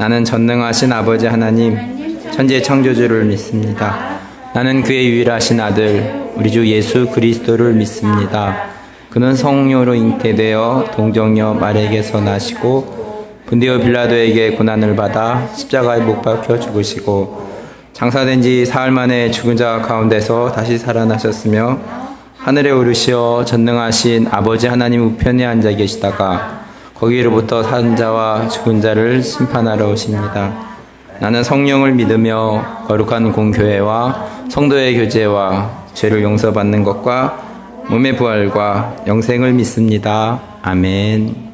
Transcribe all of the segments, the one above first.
나는 전능하신 아버지 하나님, 천지의 창조주를 믿습니다. 나는 그의 유일하신 아들, 우리 주 예수 그리스도를 믿습니다. 그는 성령으로 잉태되어 동정녀 마리아에게서 나시고 분디오 빌라도에게 고난을 받아 십자가에 못 박혀 죽으시고 장사된 지 사흘 만에 죽은 자 가운데서 다시 살아나셨으며 하늘에 오르시어 전능하신 아버지 하나님 우편에 앉아 계시다가 거기로부터 산 자와 죽은 자를 심판하러 오십니다. 나는 성령을 믿으며 거룩한 공교회와 성도의 교제와 죄를 용서받는 것과 몸의 부활과 영생을 믿습니다. 아멘.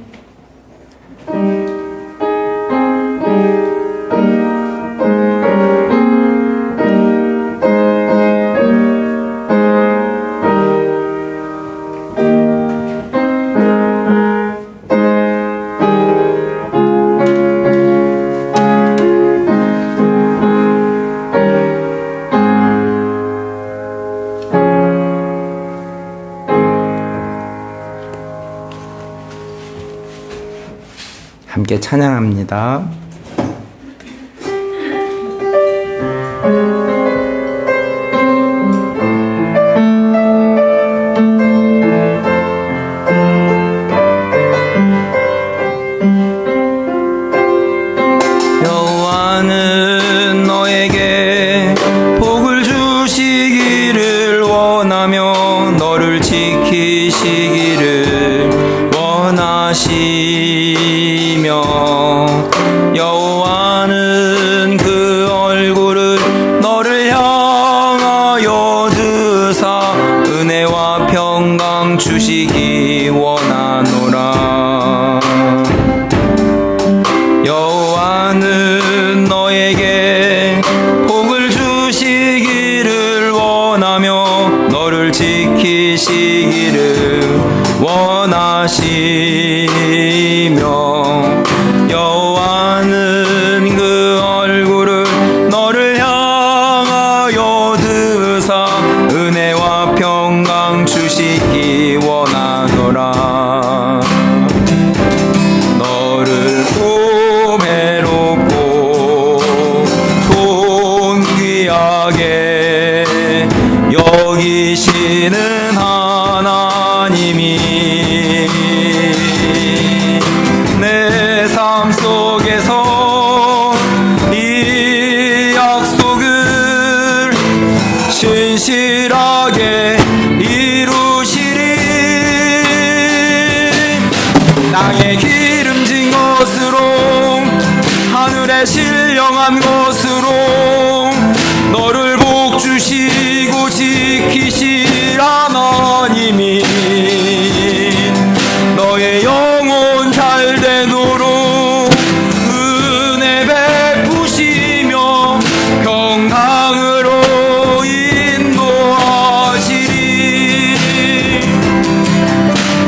함께 찬양합니다. 여호와는 너에게 복을 주시기를 원하며 너를 지키시기를 원하시며 여호와는 그 얼굴을 너를 향하여 드사 은혜와 평강 주시기 원하노라. 여호와는 너에게 복을 주시기를 원하며 너를 지키시기를 원하시며 여호와는 그 얼굴을 너를 향하여 드사 은혜와 평강 주시기 원하노라. 너를 보배롭고 존귀하게 여기시는 하나님이 내 삶 속에서 이 약속을 신실하게 이루시리. 땅에 기름진 것으로 하늘에 신령한 것으로 너를 복주시고 지키실 하나님이 너의 영혼 잘 되도록 은혜 베푸시며 평강으로 인도하시리.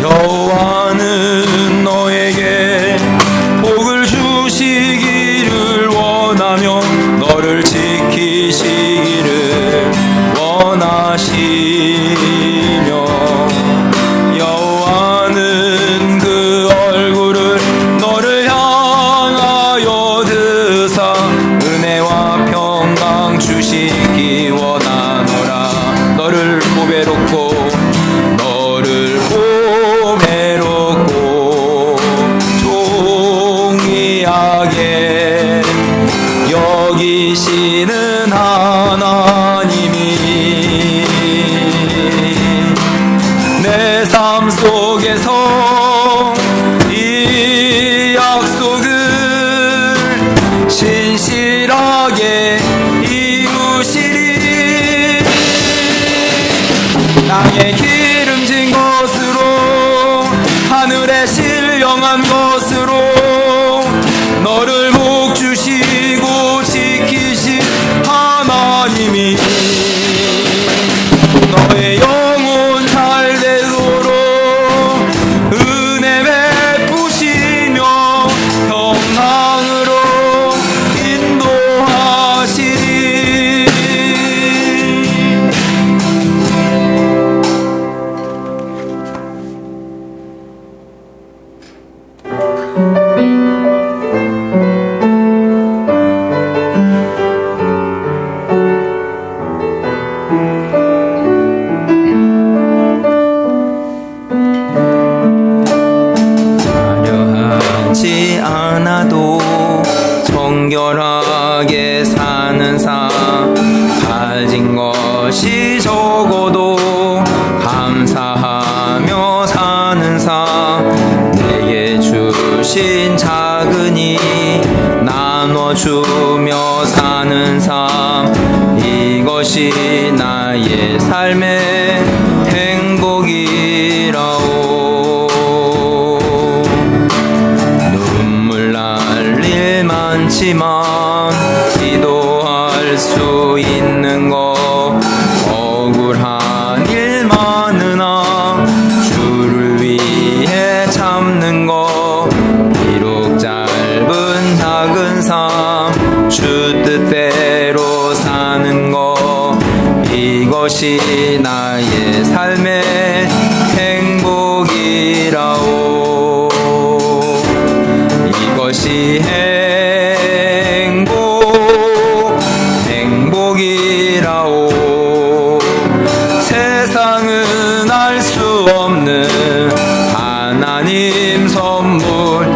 여호와는 너에게 복을 주시기를 원하며 너를 지키시기를 원하시며 여호와는 그 얼굴을 너를 향하여 드사 은혜와 평강 주시기 원하노라. 너를 보배롭고 존귀하게 여기시는 하나님이 내 삶 속에서 이 약속을 신실하게 이루시리. 땅에 기름진 것으로 하늘에 신령한 것으로 너를 복주시고 지키신 하나님이 너의 영혼 잘 되도록 은혜 베푸시며 평강으로 인도하시리. 정결하게 사는 삶, 가진 것이 적어도 감사하며 사는 삶, 내게 주신 작은이 나눠주며 사는 삶, 이것이 나의 삶의 행복이라오. 눈물 날 일 많지만 기도할 수 있는 거, 억울한 일 많으나 주를 위해 참는 거, 비록 짧은 작은 삶 주 뜻대로 사는 거, 이것이 나의 삶의 행복이라오. 이것이 행복이라오. 세상은 알 수 없는 하나님 선물,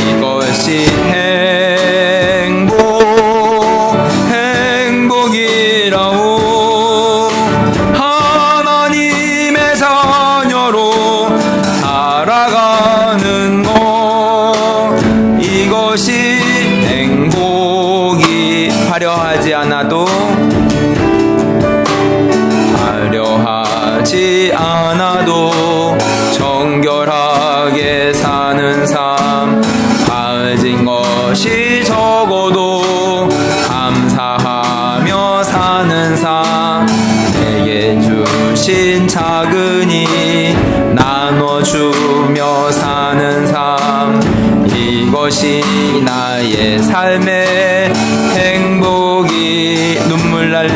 이것이 행복이라오. 하나님의 자녀로 살아가는 것, 이것이 행복이. 화려하지 않아도 정결하게 사는 삶, 가진 것이 적어도 감사하며 사는 삶, 내게 주신 작은이 나눠주며 사는 삶, 이것이 나의 삶의 행복이. 눈물 날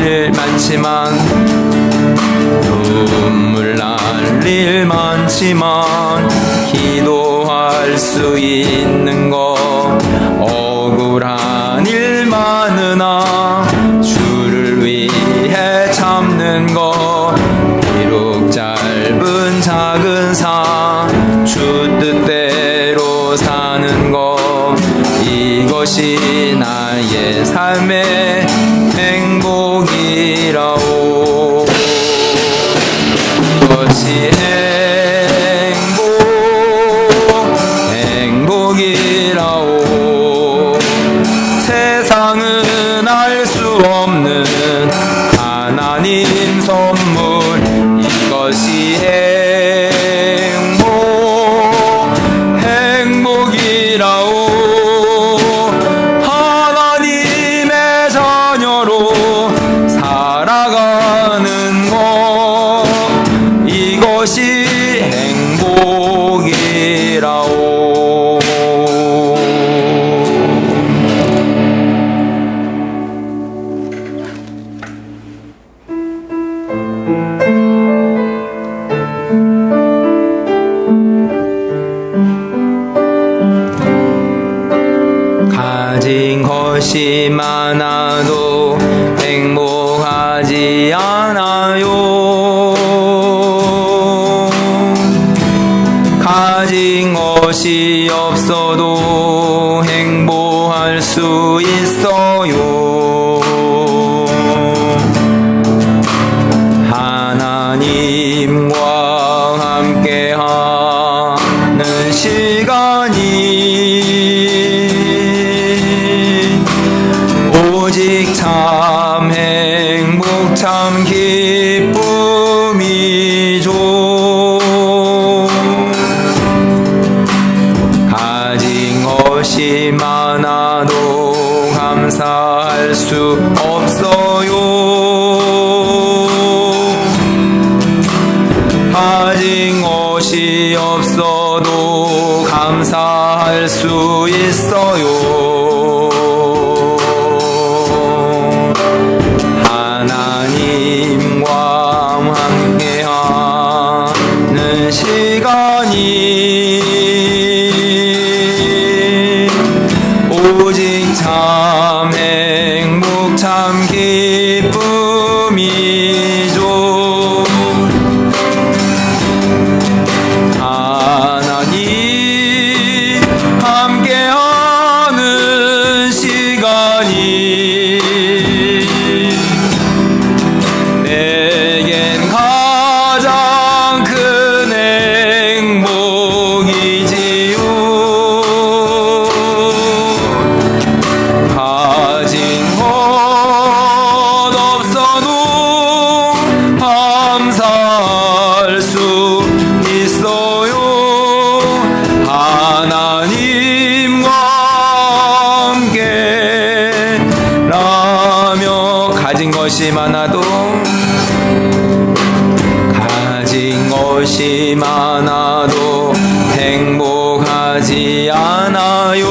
일 많지만 기도할 수 있는 거, 억울한 일 많으나 주를 위해 참는 거, 비록 짧은 작은 삶 주 뜻대로 사는 거, 이것이 나의 삶의 행복이라오. 이것이 행복이라오. 세상은 알 수 없는 하나님 선물, 이것이 행복이라오. 하나님의 자녀로 살아가는 것, 이것이 행복이라오. 가진 것이 많아도 행복하지 않아요. 가진 것이 없어도 행복할 수 있어요. 하나님과 함께하는 시간이 오직 참 행복, 참 기쁨이죠. 가진 것이 많아도 감사할 수 없어요. 가진 것이 없어도 감사할 수 있어요. 하나님과 함께하는 시간이 오직 참 행복, 참 기쁨이죠. 하나님 함께하는 시간 것이 많아도 행복하지 않아요.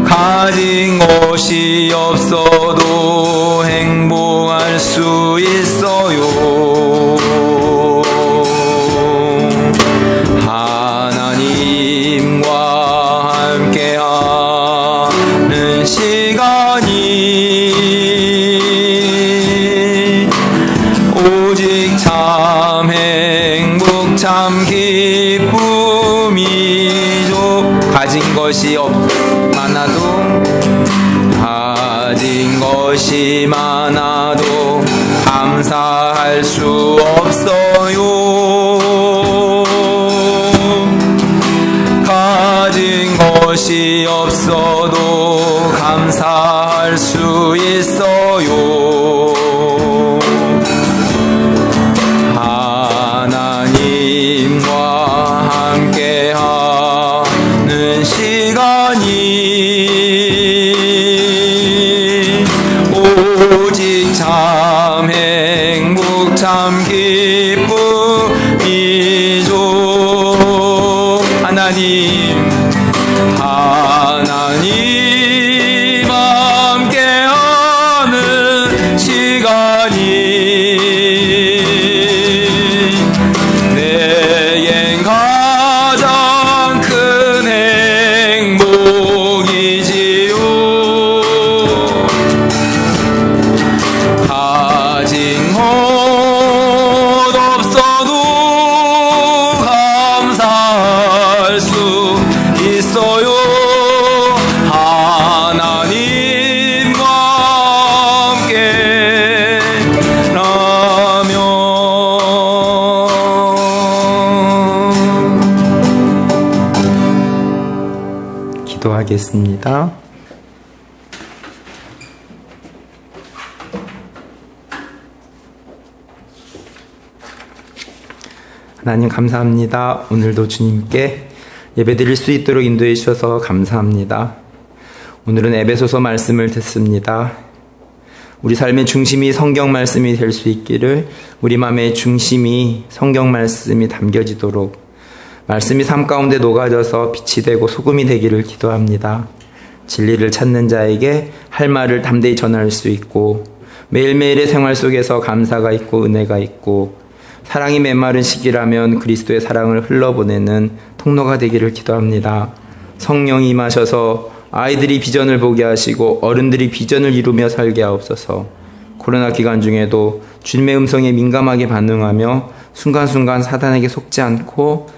가진 것이 없어도 행복할 수 있어요. 하나님과 함께하는 시간이 오직 참 행복 참 기쁨이죠. 가진 것이 많아도 감사할 수 없어요. 가진 것이 없어도 감사할 수 있어요. 하나님과 함께하는 시간이 오직 참 행복 참 기쁨이죠. 하나님 함께하는 시간이 내겐 가장 큰 행복이지요. 가진 것 없어도 감사할 수 있어요. 하나님과 함께라면. 기도하겠습니다. 하나님 감사합니다. 오늘도 주님께 예배드릴 수 있도록 인도해 주셔서 감사합니다. 오늘은 에베소서 말씀을 듣습니다. 우리 삶의 중심이 성경 말씀이 될 수 있기를, 우리 마음의 중심이 성경 말씀이 담겨지도록 말씀이 삶 가운데 녹아져서 빛이 되고 소금이 되기를 기도합니다. 진리를 찾는 자에게 할 말을 담대히 전할 수 있고, 매일매일의 생활 속에서 감사가 있고 은혜가 있고 사랑이 메마른 시기라면 그리스도의 사랑을 흘러보내는 통로가 되기를 기도합니다. 성령이 임하셔서 아이들이 비전을 보게 하시고 어른들이 비전을 이루며 살게 하옵소서. 코로나 기간 중에도 주님의 음성에 민감하게 반응하며 순간순간 사단에게 속지 않고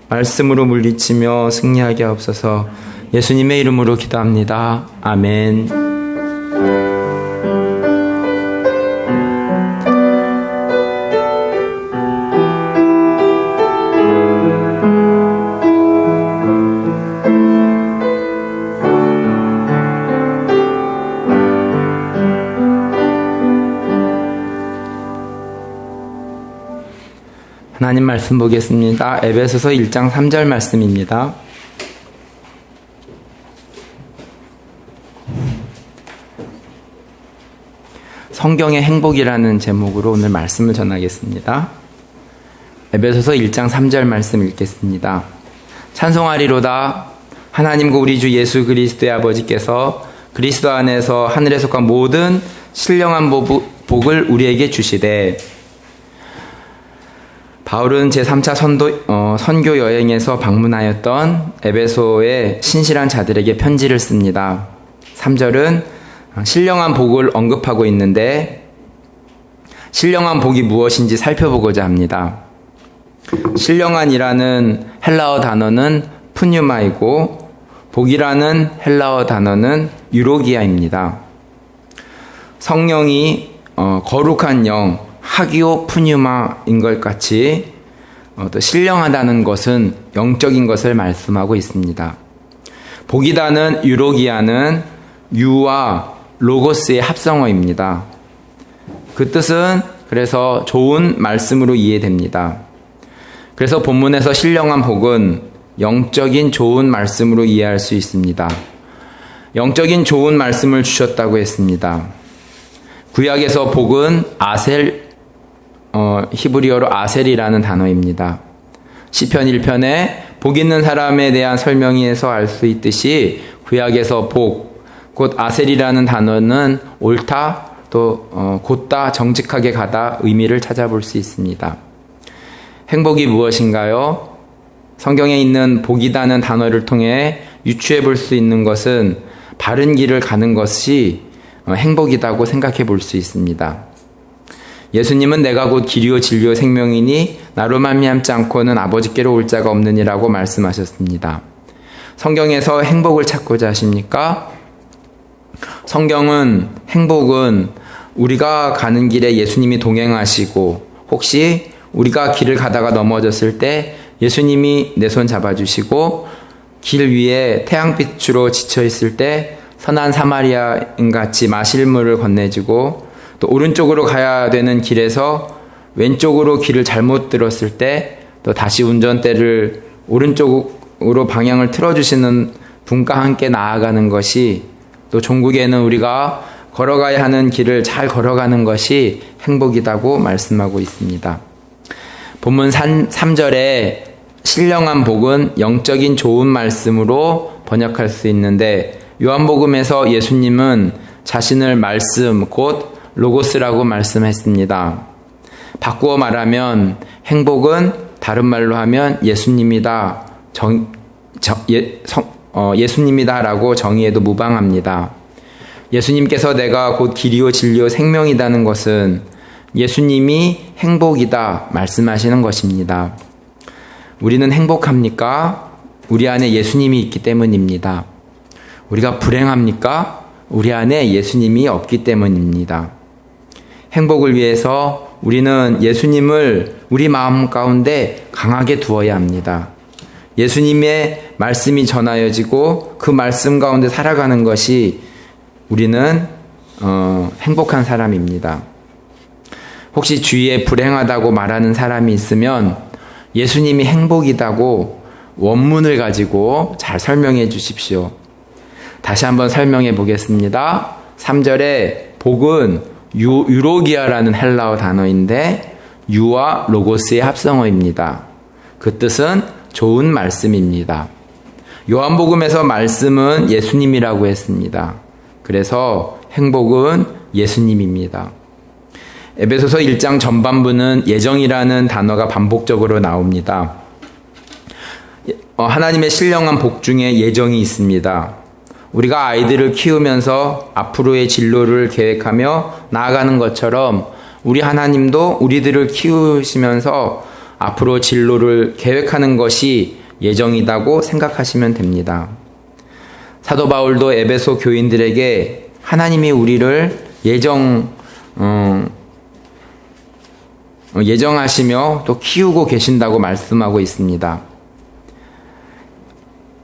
말씀으로 물리치며 승리하게 하옵소서. 예수님의 이름으로 기도합니다. 아멘. 하나님 말씀 보겠습니다. 에베소서 1장 3절 말씀입니다. 성경의 행복이라는 제목으로 오늘 말씀을 전하겠습니다. 에베소서 1장 3절 말씀 읽겠습니다. 찬송하리로다. 하나님과 우리 주 예수 그리스도의 아버지께서 그리스도 안에서 하늘에 속한 모든 신령한 복을 우리에게 주시되. 바울은 제3차 선교 여행에서 방문하였던 에베소의 신실한 자들에게 편지를 씁니다. 3절은 신령한 복을 언급하고 있는데 신령한 복이 무엇인지 살펴보고자 합니다. 신령한이라는 헬라어 단어는 푸뉴마이고 복이라는 헬라어 단어는 유로기아입니다. 성령이 거룩한 영, 하기오 푸뉴마인 것 같이 또 신령하다는 것은 영적인 것을 말씀하고 있습니다. 복이다는 유로기아는 유와 로고스의 합성어입니다. 그 뜻은 그래서 좋은 말씀으로 이해됩니다. 그래서 본문에서 신령한 복은 영적인 좋은 말씀으로 이해할 수 있습니다. 영적인 좋은 말씀을 주셨다고 했습니다. 구약에서 복은 아셀, 히브리어로 아셀이라는 단어입니다. 시편 1편에 복 있는 사람에 대한 설명에서 알 수 있듯이 구약에서 복, 곧 아셀이라는 단어는 옳다, 또 곧다, 정직하게 가다 의미를 찾아볼 수 있습니다. 행복이 무엇인가요? 성경에 있는 복이라는 단어를 통해 유추해 볼 수 있는 것은 바른 길을 가는 것이 행복이라고 생각해 볼 수 있습니다. 예수님은 내가 곧 길이요 진리요 생명이니 나로 말미암지 않고는 아버지께로 올 자가 없느니라고 말씀하셨습니다. 성경에서 행복을 찾고자 하십니까? 성경은 행복은 우리가 가는 길에 예수님이 동행하시고 혹시 우리가 길을 가다가 넘어졌을 때 예수님이 내 손 잡아주시고 길 위에 태양빛으로 지쳐있을 때 선한 사마리아인 같이 마실 물을 건네주고 또 오른쪽으로 가야 되는 길에서 왼쪽으로 길을 잘못 들었을 때 또 다시 운전대를 오른쪽으로 방향을 틀어주시는 분과 함께 나아가는 것이 또 종국에는 우리가 걸어가야 하는 길을 잘 걸어가는 것이 행복이라고 말씀하고 있습니다. 본문 3절에 신령한 복은 영적인 좋은 말씀으로 번역할 수 있는데 요한복음에서 예수님은 자신을 말씀, 곧 로고스라고 말씀했습니다. 바꾸어 말하면 행복은 다른 말로 하면 예수님이다, 예수님이다라고 정의해도 무방합니다. 예수님께서 내가 곧 길이요 진리요 생명이라는 것은 예수님이 행복이다 말씀하시는 것입니다. 우리는 행복합니까? 우리 안에 예수님이 있기 때문입니다. 우리가 불행합니까? 우리 안에 예수님이 없기 때문입니다. 행복을 위해서 우리는 예수님을 우리 마음 가운데 강하게 두어야 합니다. 예수님의 말씀이 전하여지고 그 말씀 가운데 살아가는 것이 우리는 행복한 사람입니다. 혹시 주위에 불행하다고 말하는 사람이 있으면 예수님이 행복이라고 원문을 가지고 잘 설명해 주십시오. 다시 한번 설명해 보겠습니다. 3절에 복은 유로기아라는 헬라어 단어인데 유와 로고스의 합성어입니다. 그 뜻은 좋은 말씀입니다. 요한복음에서 말씀은 예수님이라고 했습니다. 그래서 행복은 예수님입니다. 에베소서 1장 전반부는 예정이라는 단어가 반복적으로 나옵니다. 하나님의 신령한 복 중에 예정이 있습니다. 우리가 아이들을 키우면서 앞으로의 진로를 계획하며 나아가는 것처럼 우리 하나님도 우리들을 키우시면서 앞으로 진로를 계획하는 것이 예정이라고 생각하시면 됩니다. 사도 바울도 에베소 교인들에게 하나님이 우리를 예정하시며 또 키우고 계신다고 말씀하고 있습니다.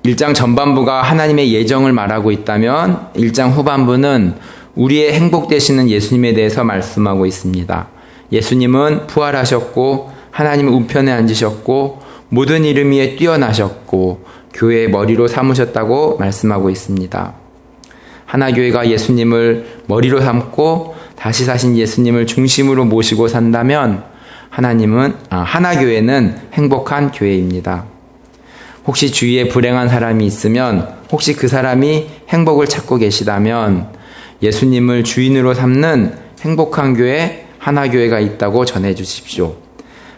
1장 전반부가 하나님의 예정을 말하고 있다면 1장 후반부는 우리의 행복 되시는 예수님에 대해서 말씀하고 있습니다. 예수님은 부활하셨고 하나님 우편에 앉으셨고 모든 이름 위에 뛰어나셨고 교회의 머리로 삼으셨다고 말씀하고 있습니다. 하나교회가 예수님을 머리로 삼고 다시 사신 예수님을 중심으로 모시고 산다면 하나교회는 행복한 교회입니다. 혹시 주위에 불행한 사람이 있으면 혹시 그 사람이 행복을 찾고 계시다면 예수님을 주인으로 삼는 행복한 교회 하나교회가 있다고 전해 주십시오.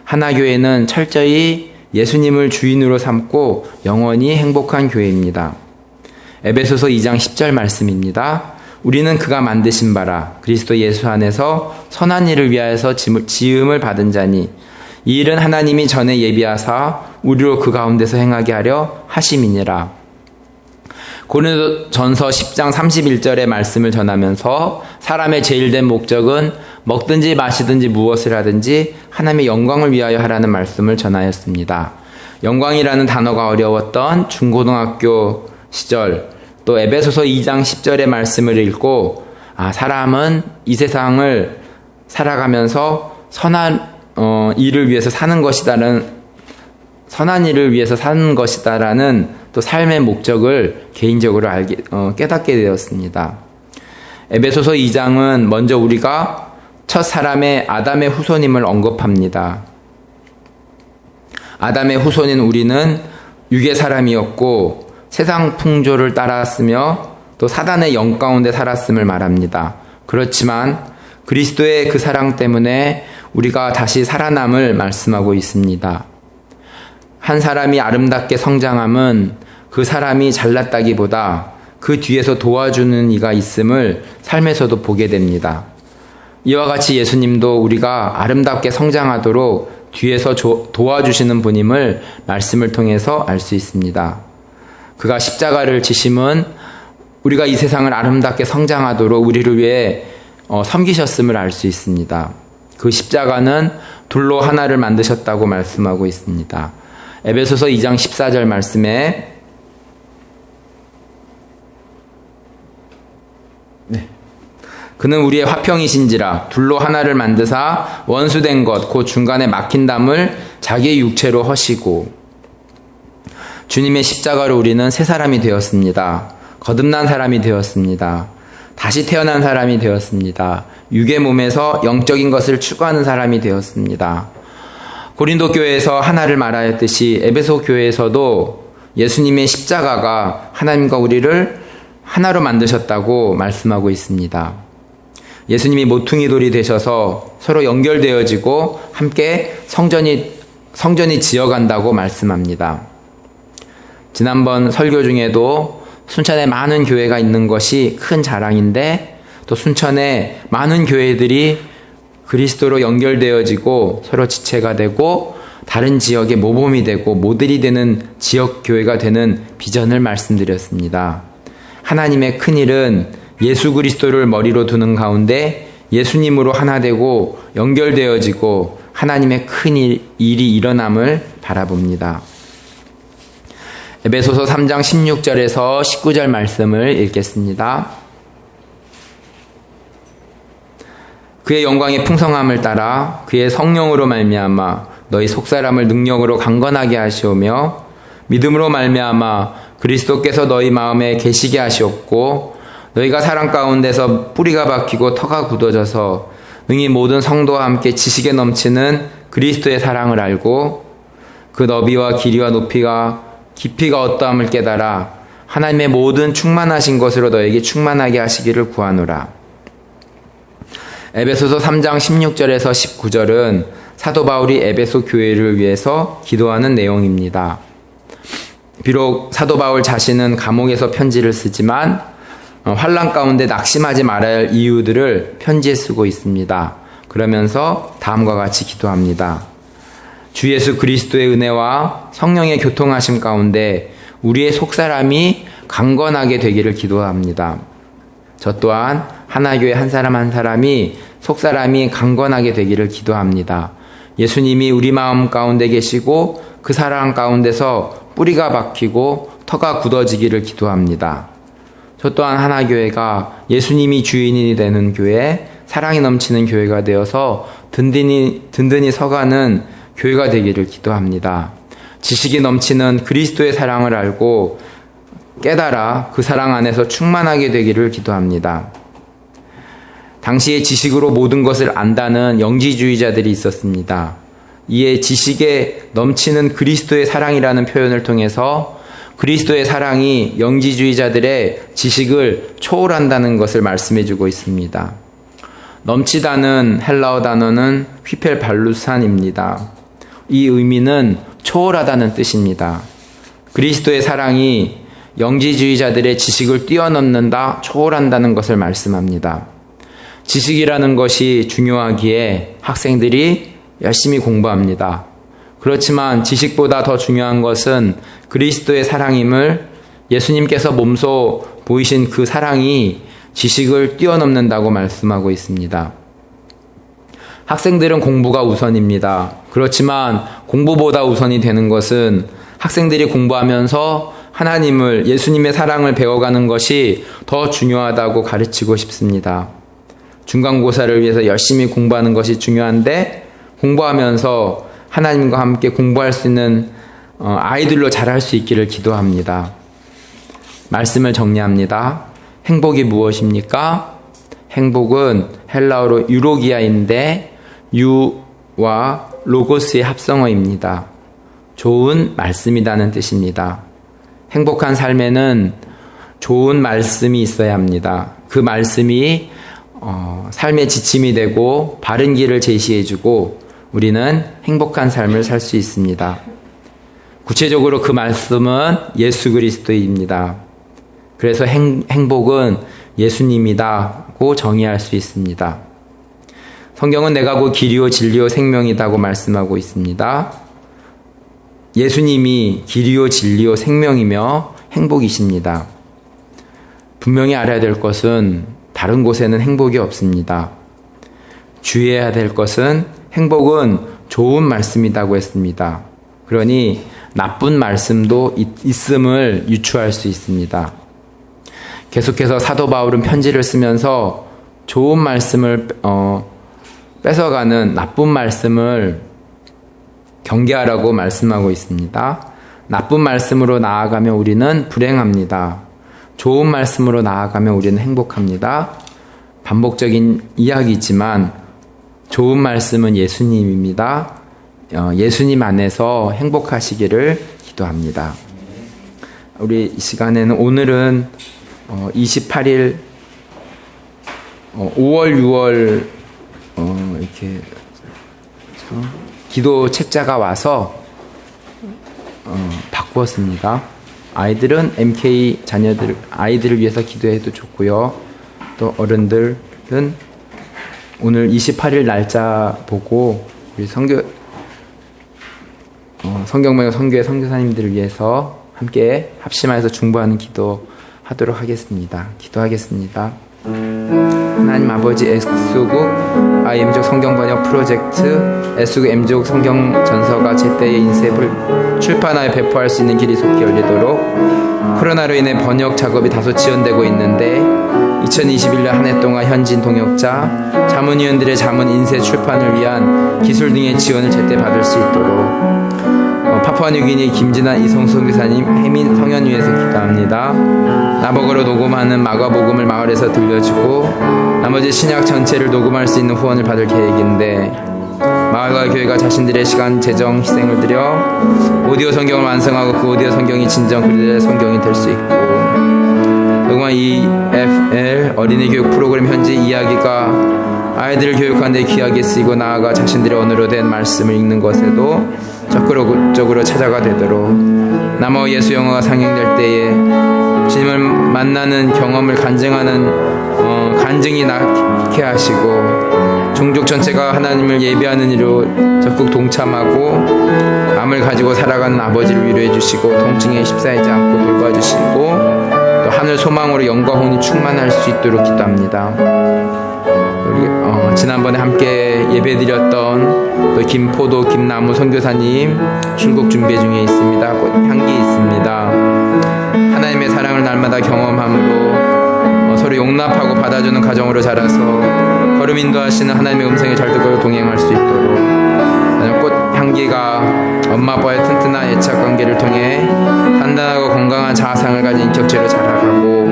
하나교회는 철저히 예수님을 주인으로 삼고 영원히 행복한 교회입니다. 에베소서 2장 10절 말씀입니다. 우리는 그가 만드신 바라 그리스도 예수 안에서 선한 일을 위하여서 지음을 받은 자니 이 일은 하나님이 전에 예비하사 우리로 그 가운데서 행하게 하려 하심이니라. 고린도전서 10장 31절의 말씀을 전하면서 사람의 제일된 목적은 먹든지 마시든지 무엇을 하든지 하나님의 영광을 위하여 하라는 말씀을 전하였습니다. 영광이라는 단어가 어려웠던 중고등학교 시절 또 에베소서 2장 10절의 말씀을 읽고 사람은 이 세상을 살아가면서 선한 일을 위해서 사는 것이라는 선한 일을 위해서 사는 것이다라는 또 삶의 목적을 개인적으로 깨닫게 되었습니다. 에베소서 2장은 먼저 우리가 첫 사람의 아담의 후손임을 언급합니다. 아담의 후손인 우리는 육의 사람이었고 세상 풍조를 따랐으며 또 사단의 영 가운데 살았음을 말합니다. 그렇지만 그리스도의 그 사랑 때문에 우리가 다시 살아남을 말씀하고 있습니다. 한 사람이 아름답게 성장함은 그 사람이 잘났다기보다 그 뒤에서 도와주는 이가 있음을 삶에서도 보게 됩니다. 이와 같이 예수님도 우리가 아름답게 성장하도록 뒤에서 도와주시는 분임을 말씀을 통해서 알 수 있습니다. 그가 십자가를 지심은 우리가 이 세상을 아름답게 성장하도록 우리를 위해 섬기셨음을 알 수 있습니다. 그 십자가는 둘로 하나를 만드셨다고 말씀하고 있습니다. 에베소서 2장 14절 말씀에 그는 우리의 화평이신지라 둘로 하나를 만드사 원수된 것 곧 중간에 막힌 담을 자기의 육체로 허시고. 주님의 십자가로 우리는 새 사람이 되었습니다. 거듭난 사람이 되었습니다. 다시 태어난 사람이 되었습니다. 육의 몸에서 영적인 것을 추구하는 사람이 되었습니다. 고린도 교회에서 하나를 말하였듯이 에베소 교회에서도 예수님의 십자가가 하나님과 우리를 하나로 만드셨다고 말씀하고 있습니다. 예수님이 모퉁이 돌이 되셔서 서로 연결되어지고 함께 성전이 지어간다고 말씀합니다. 지난번 설교 중에도 순천에 많은 교회가 있는 것이 큰 자랑인데 또 순천에 많은 교회들이 그리스도로 연결되어지고 서로 지체가 되고 다른 지역의 모범이 되고 모델이 되는 지역 교회가 되는 비전을 말씀드렸습니다. 하나님의 큰 일은 예수 그리스도를 머리로 두는 가운데 예수님으로 하나 되고 연결되어지고 하나님의 큰 일이 일어남을 바라봅니다. 에베소서 3장 16절에서 19절 말씀을 읽겠습니다. 그의 영광의 풍성함을 따라 그의 성령으로 말미암아 너희 속사람을 능력으로 강건하게 하시오며 믿음으로 말미암아 그리스도께서 너희 마음에 계시게 하시옵고 너희가 사랑 가운데서 뿌리가 박히고 터가 굳어져서 능히 모든 성도와 함께 지식에 넘치는 그리스도의 사랑을 알고 그 너비와 길이와 높이가 깊이가 어떠함을 깨달아 하나님의 모든 충만하신 것으로 너에게 충만하게 하시기를 구하노라. 에베소서 3장 16절에서 19절은 사도 바울이 에베소 교회를 위해서 기도하는 내용입니다. 비록 사도 바울 자신은 감옥에서 편지를 쓰지만 환난 가운데 낙심하지 말아야 할 이유들을 편지에 쓰고 있습니다. 그러면서 다음과 같이 기도합니다. 주 예수 그리스도의 은혜와 성령의 교통하심 가운데 우리의 속사람이 강건하게 되기를 기도합니다. 저 또한 하나교회 한 사람 한 사람이 속사람이 강건하게 되기를 기도합니다. 예수님이 우리 마음 가운데 계시고 그 사랑 가운데서 뿌리가 박히고 터가 굳어지기를 기도합니다. 저 또한 하나교회가 예수님이 주인이 되는 교회, 사랑이 넘치는 교회가 되어서 든든히 서가는 교회가 되기를 기도합니다. 지식이 넘치는 그리스도의 사랑을 알고 깨달아 그 사랑 안에서 충만하게 되기를 기도합니다. 당시에 지식으로 모든 것을 안다는 영지주의자들이 있었습니다. 이에 지식에 넘치는 그리스도의 사랑이라는 표현을 통해서 그리스도의 사랑이 영지주의자들의 지식을 초월한다는 것을 말씀해주고 있습니다. 넘치다는 헬라어 단어는 휘펠발루산입니다. 이 의미는 초월하다는 뜻입니다. 그리스도의 사랑이 영지주의자들의 지식을 뛰어넘는다, 초월한다는 것을 말씀합니다. 지식이라는 것이 중요하기에 학생들이 열심히 공부합니다. 그렇지만 지식보다 더 중요한 것은 그리스도의 사랑임을 예수님께서 몸소 보이신 그 사랑이 지식을 뛰어넘는다고 말씀하고 있습니다. 학생들은 공부가 우선입니다. 그렇지만 공부보다 우선이 되는 것은 학생들이 공부하면서 하나님을, 예수님의 사랑을 배워가는 것이 더 중요하다고 가르치고 싶습니다. 중간고사를 위해서 열심히 공부하는 것이 중요한데 공부하면서 하나님과 함께 공부할 수 있는 아이들로 자랄 수 있기를 기도합니다. 말씀을 정리합니다. 행복이 무엇입니까? 행복은 헬라어로 유로기아인데 유와 로고스의 합성어입니다. 좋은 말씀이라는 뜻입니다. 행복한 삶에는 좋은 말씀이 있어야 합니다. 그 말씀이 삶의 지침이 되고 바른 길을 제시해주고 우리는 행복한 삶을 살 수 있습니다. 구체적으로 그 말씀은 예수 그리스도입니다. 그래서 행복은 예수님이다고 정의할 수 있습니다. 성경은 내가 곧 길이요 진리요 생명이다고 말씀하고 있습니다. 예수님이 길이요 진리요 생명이며 행복이십니다. 분명히 알아야 될 것은 다른 곳에는 행복이 없습니다. 주의해야 될 것은 행복은 좋은 말씀이라고 했습니다. 그러니 나쁜 말씀도 있음을 유추할 수 있습니다. 계속해서 사도 바울은 편지를 쓰면서 좋은 말씀을 뺏어가는 나쁜 말씀을 경계하라고 말씀하고 있습니다. 나쁜 말씀으로 나아가면 우리는 불행합니다. 좋은 말씀으로 나아가면 우리는 행복합니다. 반복적인 이야기지만 좋은 말씀은 예수님입니다. 예수님 안에서 행복하시기를 기도합니다. 우리 이 시간에는 오늘은 28일 5월 6월 이렇게 기도 책자가 와서 바꾸었습니다. 아이들은 MK 아이들을 위해서 기도해도 좋고요. 또 어른들은 오늘 28일 날짜 보고 우리 성경명의 선교회 선교사님들을 위해서 함께 합심하여서 중보하는 기도 하도록 하겠습니다. 기도하겠습니다. 하나님 아버지, 애수국 IM족 성경번역 프로젝트 애수국 M족 성경전서가 제때의 인쇄를 출판하여 배포할 수 있는 길이 속히 열리도록 코로나로 인해 번역 작업이 다소 지연되고 있는데 2021년 한 해 동안 현진 동역자, 자문위원들의 자문 인쇄 출판을 위한 기술 등의 지원을 제때 받을 수 있도록 파푸아뉴기니 김진아 이성수 교사님 해민 성현위에서 기도합니다. 나버거로 녹음하는 마가복음을 마을에서 들려주고 나머지 신약 전체를 녹음할 수 있는 후원을 받을 계획인데 마을과 교회가 자신들의 시간, 재정, 희생을 들여 오디오 성경을 완성하고 그 오디오 성경이 진정 그리스도의 성경이 될 수 있고 녹음한 EFL 어린이 교육 프로그램 현지 이야기가 아이들을 교육하는 데 귀하게 쓰이고 나아가 자신들의 언어로 된 말씀을 읽는 것에도 적극적으로 찾아가 되도록 남아 예수 영화가 상영될 때에 주님을 만나는 경험을 간증하는 간증이 낳게 하시고 종족 전체가 하나님을 예배하는 이로 적극 동참하고 마음을 가지고 살아가는 아버지를 위로해 주시고 통증에 휩싸이지 않고 돌봐주시고 또 하늘 소망으로 영과 혼이 충만할 수 있도록 기도합니다. 우리 지난번에 함께 예배드렸던 또 김포도 김나무 선교사님 출국 준비 중에 있습니다. 곧 향기 있습니다. 하나님의 사랑을 날마다 경험함으로 서로 용납하고 받아주는 가정으로 자라서 걸음 인도하시는 하나님의 음성에 잘 듣고 동행할 수 있도록 꽃 향기가 엄마 아빠의 튼튼한 애착 관계를 통해 단단하고 건강한 자아상을 가진 인격체로 자라가고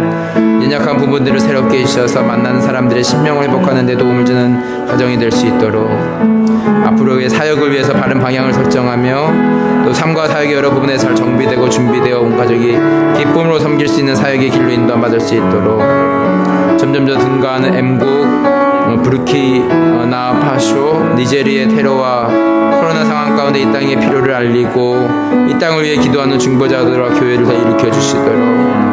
연약한 부분들을 새롭게 해주셔서 만나는 사람들의 심령을 회복하는 데 도움을 주는 가정이 될 수 있도록 앞으로의 사역을 위해서 바른 방향을 설정하며 또 삶과 사역의 여러 부분에 잘 정비되고 준비되어 온 가족이 기쁨으로 섬길 수 있는 사역의 길로 인도받을 수 있도록 점점 더 증가하는 M국, 부르키나 파쇼, 니제리의 테러와 코로나 상황 가운데 이 땅의 필요를 알리고 이 땅을 위해 기도하는 중보자들과 교회를 더 일으켜 주시도록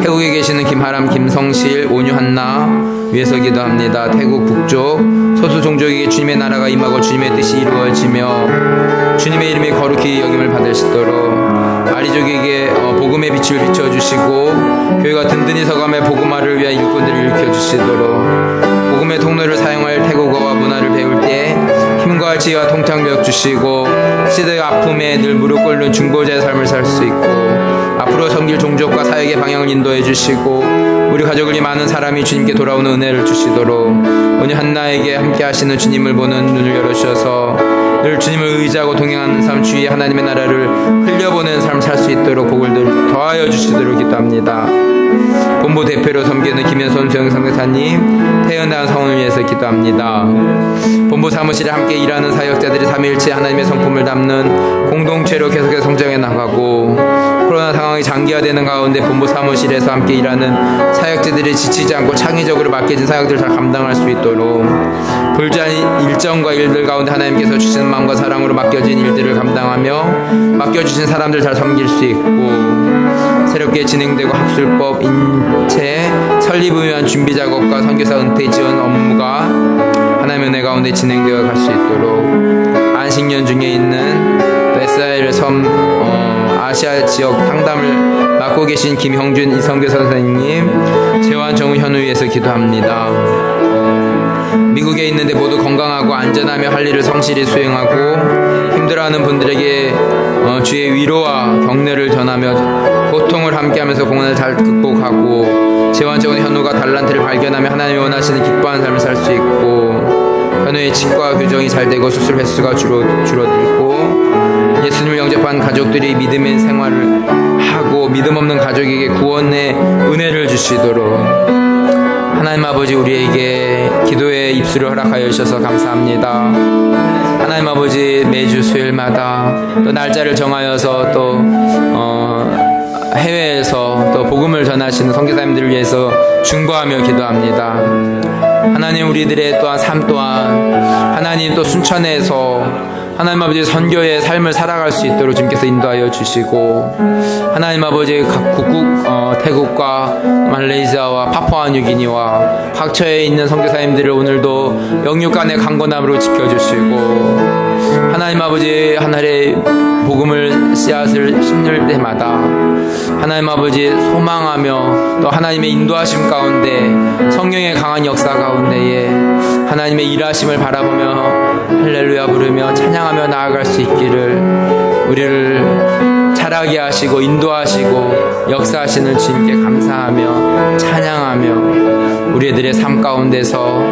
태국에 계시는 김하람, 김성실, 온유한나 위해서 기도합니다. 태국 북쪽 소수 종족에게 주님의 나라가 임하고 주님의 뜻이 이루어지며 주님의 이름이 거룩히 여김을 받으시도록 아리족에게 복음의 빛을 비춰주시고 교회가 든든히 서감해 복음화를 위한 일꾼들을 일으켜주시도록 복음의 통로를 사용할 태국어와 문화를 배울 때 힘과 지혜와 통창력 주시고 시대의 아픔에 늘 무릎 꿇는 중보자의 삶을 살 수 있고 앞으로 섬길 종족과 사역의 방향을 인도해 주시고 우리 가족을 이 많은 사람이 주님께 돌아오는 은혜를 주시도록 오늘 한나에게 함께 하시는 주님을 보는 눈을 열어주셔서 늘 주님을 의지하고 동행하는 삶, 주의 하나님의 나라를 흘려보내는 삶 살 수 있도록 복을 더하여 주시도록 기도합니다. 본부 대표로 섬기는 김현선 수영선교사님, 태어난 성을 위해서 기도합니다. 본부 사무실에 함께 일하는 사역자들이 삼위일체 하나님의 성품을 담는 공동체로 계속해서 성장해 나가고, 코로나 상황이 장기화되는 가운데 본부 사무실에서 함께 일하는 사역자들이 지치지 않고 창의적으로 맡겨진 사역들을 잘 감당할 수 있도록, 불주한 일정과 일들 가운데 하나님께서 주시는 마음과 사랑으로 맡겨진 일들을 감당하며 맡겨주신 사람들 잘 섬길 수 있고, 새롭게 진행되고 학술법, 인체, 설립을 위한 준비 작업과 선교사 은퇴 지원 업무가 하나님의 은혜 가운데 진행되어 갈 수 있도록, 안식년 중에 있는 SIL 섬 아시아 지역 상담을 맡고 계신 김형준 이성교 선생님, 재환 정우 현우 위해서 기도합니다. 미국에 있는데 모두 건강하고 안전하며 할 일을 성실히 수행하고 힘들어하는 분들에게 주의 위로와 격려를 전하며 고통을 함께하면서 공헌을 잘 극복하고, 재환적인 현우가 달란트를 발견하며 하나님이 원하시는 기뻐하는 삶을 살 수 있고, 현우의 치과 교정이 잘 되고 수술 횟수가 줄어들고, 예수님을 영접한 가족들이 믿음의 생활을 하고 믿음 없는 가족에게 구원의 은혜를 주시도록 하나님 아버지, 우리에게 기도의 입술을 허락하여 주셔서 감사합니다. 하나님 아버지, 매주 수요일마다 또 날짜를 정하여서 또 해외에서 또 복음을 전하시는 선교사님들을 위해서 중보하며 기도합니다. 하나님, 우리들의 또한 삶 또한 하나님 또 순천에서 하나님 아버지 선교의 삶을 살아갈 수 있도록 주님께서 인도하여 주시고, 하나님 아버지 각 국국 태국과 말레이시아와 파푸아뉴기니와 각처에 있는 선교사님들을 오늘도 영육간의 강건함으로 지켜주시고, 하나님 아버지 하늘의 복음을 씨앗을 심을 때마다 하나님 아버지 소망하며 또 하나님의 인도하심 가운데 성령의 강한 역사 가운데에 하나님의 일하심을 바라보며 할렐루야 부르며 찬양하며 나아갈 수 있기를 우리를 자라게 하시고 인도하시고 역사하시는 주님께 감사하며 찬양하며 우리들의 삶 가운데서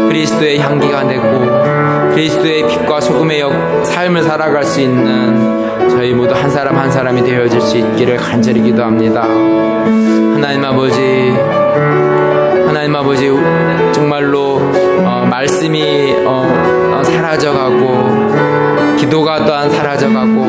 그리스도의 향기가 되고 그리스도의 빛과 소금의 삶을 살아갈 수 있는 저희 모두 한 사람 한 사람이 되어질 수 있기를 간절히 기도합니다. 하나님 아버지 정말로 말씀이 사라져가고 기도가 또한 사라져가고